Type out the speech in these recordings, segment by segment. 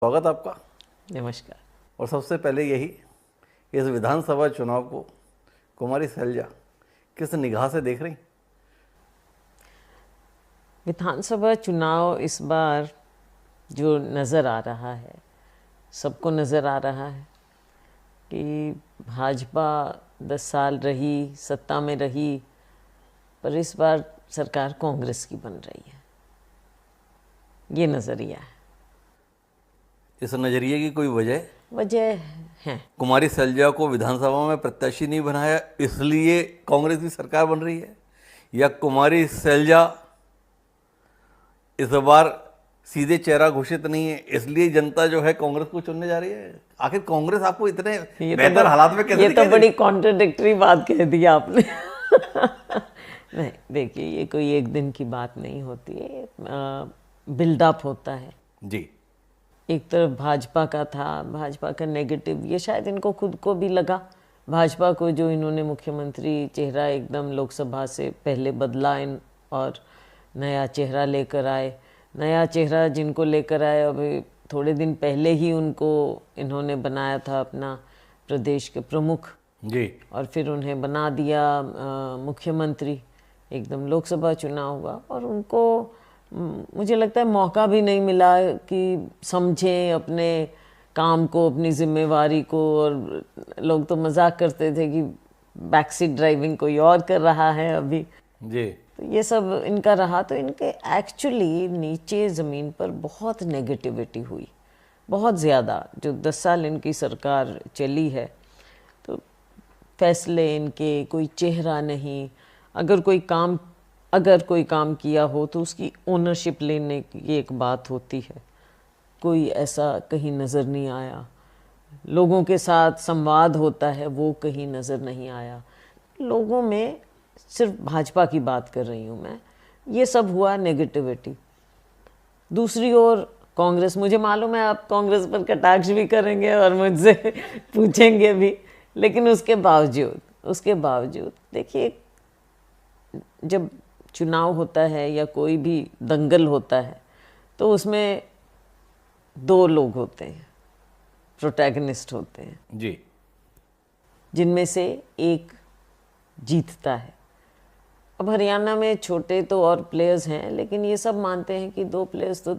स्वागत आपका। नमस्कार। और सबसे पहले यही, इस विधानसभा चुनाव को कुमारी सैलजा किस निगाह से देख रही? विधानसभा चुनाव इस बार जो नज़र आ रहा है, सबको नज़र आ रहा है कि भाजपा 10 साल रही, सत्ता में रही, पर इस बार सरकार कांग्रेस की बन रही है। ये नज़रिया है। इस नज़रिए की कोई वजह है। कुमारी सैलजा को विधानसभा में प्रत्याशी नहीं बनाया इसलिए कांग्रेस की सरकार बन रही है, या कुमारी सैलजा इस बार सीधे चेहरा घोषित नहीं है इसलिए जनता जो है कांग्रेस को चुनने जा रही है? आखिर कांग्रेस आपको इतने बेहतर हालात में कैसे? ये तो बड़ी कॉन्ट्रडिक्टरी बात कह दी आपने। नहीं, देखिए, ये कोई एक दिन की बात नहीं होती है, बिल्डअप होता है जी। एक तरफ भाजपा का था, भाजपा का नेगेटिव, ये शायद इनको खुद को भी लगा। भाजपा को जो इन्होंने मुख्यमंत्री चेहरा एकदम लोकसभा से पहले बदला और नया चेहरा लेकर आए। नया चेहरा जिनको लेकर आए, अभी थोड़े दिन पहले ही उनको इन्होंने बनाया था अपना प्रदेश के प्रमुख जी, और फिर उन्हें बना दिया मुख्यमंत्री। एकदम लोकसभा चुनाव हुआ और उनको मुझे लगता है मौका भी नहीं मिला कि समझें अपने काम को, अपनी जिम्मेवारी को। और लोग तो मजाक करते थे कि बैक सीट ड्राइविंग कोई और कर रहा है अभी जी। तो ये सब इनका रहा। तो इनके एक्चुअली नीचे ज़मीन पर बहुत नेगेटिविटी हुई, बहुत ज़्यादा। जो 10 साल इनकी सरकार चली है तो फैसले इनके, कोई चेहरा नहीं। अगर कोई काम किया हो तो उसकी ओनरशिप लेने की एक बात होती है, कोई ऐसा कहीं नज़र नहीं आया। लोगों के साथ संवाद होता है, वो कहीं नज़र नहीं आया। लोगों में, सिर्फ भाजपा की बात कर रही हूँ मैं, ये सब हुआ नेगेटिविटी। दूसरी ओर कांग्रेस, मुझे मालूम है आप कांग्रेस पर कटाक्ष भी करेंगे और मुझसे पूछेंगे भी, लेकिन उसके बावजूद देखिए, जब चुनाव होता है या कोई भी दंगल होता है तो उसमें 2 लोग होते हैं, प्रोटैगनिस्ट होते हैं जी। जिनमें से एक जीतता है। अब हरियाणा में छोटे तो और प्लेयर्स हैं, लेकिन ये सब मानते हैं कि 2 प्लेयर्स तो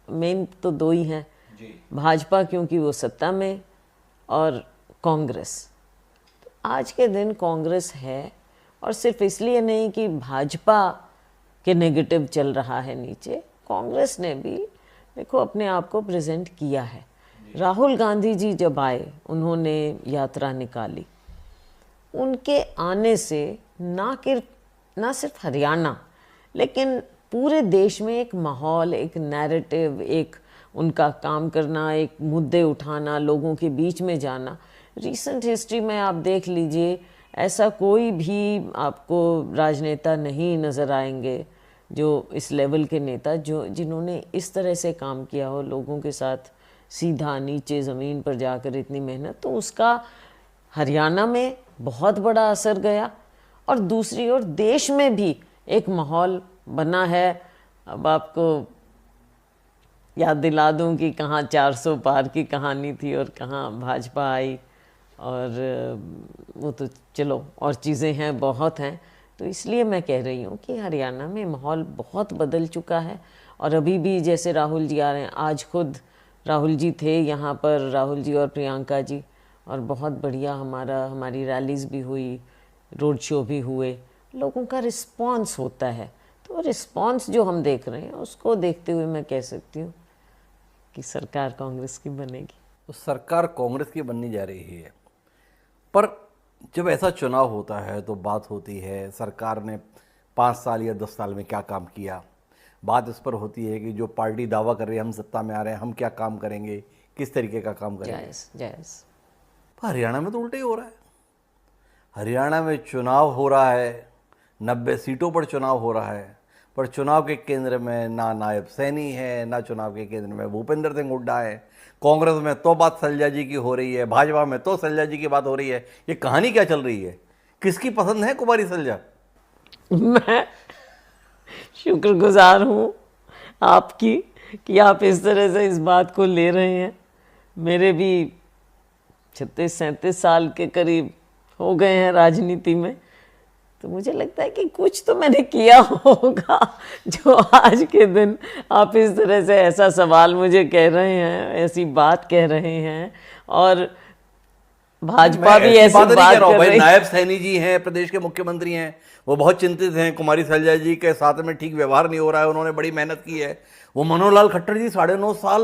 मेन तो 2 ही हैं जी। भाजपा क्योंकि वो सत्ता में, और कांग्रेस। तो आज के दिन कांग्रेस है, और सिर्फ इसलिए नहीं कि भाजपा के नेगेटिव चल रहा है नीचे, कांग्रेस ने भी देखो अपने आप को प्रेजेंट किया है। राहुल गांधी जी जब आए, उन्होंने यात्रा निकाली, उनके आने से ना सिर्फ हरियाणा लेकिन पूरे देश में एक माहौल, एक नैरेटिव, एक उनका काम करना, एक मुद्दे उठाना, लोगों के बीच में जाना। रिसेंट हिस्ट्री में आप देख लीजिए, ऐसा कोई भी आपको राजनेता नहीं नज़र आएंगे जो इस लेवल के नेता जिन्होंने इस तरह से काम किया हो लोगों के साथ, सीधा नीचे ज़मीन पर जाकर इतनी मेहनत। तो उसका हरियाणा में बहुत बड़ा असर गया, और दूसरी ओर देश में भी एक माहौल बना है। अब आपको याद दिला दूं कि कहाँ 400 पार की कहानी थी और कहाँ भाजपा आई, और वो तो चलो और चीज़ें हैं, बहुत हैं। तो इसलिए मैं कह रही हूँ कि हरियाणा में माहौल बहुत बदल चुका है। और अभी भी जैसे राहुल जी आ रहे हैं, आज खुद राहुल जी थे यहाँ पर, राहुल जी और प्रियंका जी, और बहुत बढ़िया हमारी रैलीज़ भी हुई, रोड शो भी हुए। लोगों का रिस्पॉन्स होता है, तो रिस्पॉन्स जो हम देख रहे हैं उसको देखते हुए मैं कह सकती हूँ कि सरकार कांग्रेस की बनेगी। तो सरकार कांग्रेस की बननी जा रही है, पर जब ऐसा चुनाव होता है तो बात होती है सरकार ने 5 साल या 10 साल में क्या काम किया। बात इस पर होती है कि जो पार्टी दावा कर रही है हम सत्ता में आ रहे हैं, हम क्या काम करेंगे, किस तरीके का काम करेंगे। जायज़। पर हरियाणा में तो उल्टा ही हो रहा है। हरियाणा में चुनाव हो रहा है, 90 सीटों पर चुनाव हो रहा है, पर चुनाव के केंद्र में ना नायब सैनी है, ना चुनाव के केंद्र में भूपेंद्र सिंह हुड्डा है। कांग्रेस में तो बात सैलजा जी की हो रही है, भाजपा में तो सैलजा जी की बात हो रही है। ये कहानी क्या चल रही है? किसकी पसंद है कुमारी सैलजा? मैं शुक्रगुजार हूँ आपकी कि आप इस तरह से इस बात को ले रहे हैं। मेरे भी 36-37 साल के करीब हो गए हैं राजनीति में, तो मुझे लगता है कि कुछ तो मैंने किया होगा जो आज के दिन आप इस तरह से ऐसा सवाल मुझे कह रहे हैं, ऐसी बात कह रहे हैं। और भाजपा भी ऐसी बात नहीं कह रहा हूं कर भाई। रही। नायब सैनी जी हैं, प्रदेश के मुख्यमंत्री हैं, वो बहुत चिंतित हैं। कुमारी सैलजा जी के साथ में ठीक व्यवहार नहीं हो रहा है, उन्होंने बड़ी मेहनत की है। वो मनोहर लाल खट्टर जी 9.5 साल